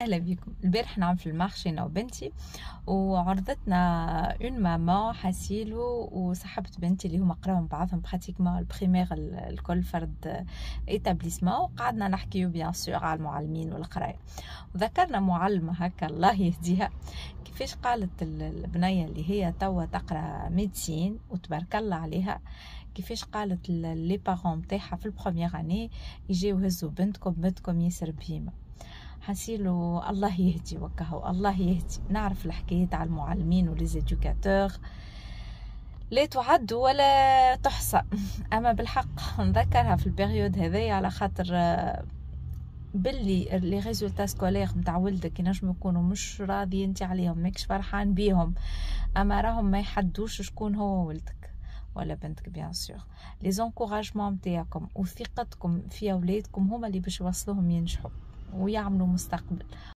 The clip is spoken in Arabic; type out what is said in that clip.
اهلا بكم. البارح نعم في المارشي انا وبنتي، وعرضتنا اون ماما حسيلو وصاحبة بنتي اللي هما قراو مع بعضهم براتيكمون البريمير الكل فرد ايتابليسمون، وقعدنا نحكيو بيان سور على المعلمين والقرايه. وذكرنا معلمه هكا الله يهديها كيفاش قالت البنيه اللي هي توا تقرا ميديسين وتبارك الله عليها، كيفاش قالت لي بارون نتاعها في البروميير اني يجيو هزوا بنتكم ياسر بهيمه. حسيلو الله يهدي وكهو الله يهدي. نعرف الحكاية تاع المعلمين وليزيدوكاتور لا تعد ولا تحصى، اما بالحق نذكرها في البريود هذايا على خاطر باللي لي ريزولتا سكولير نتاع ولدك ينجمو يكونوا مش راضي انت عليهم، ماكش فرحان بيهم، اما راهم ما يحدوش شكون هو ولدك ولا بنتك. بيان سور لي زونكوراجمون نتاعكم وثقتكم في اولادكم هما اللي باش يوصلوهم ينجحوا ويعملوا مستقبل.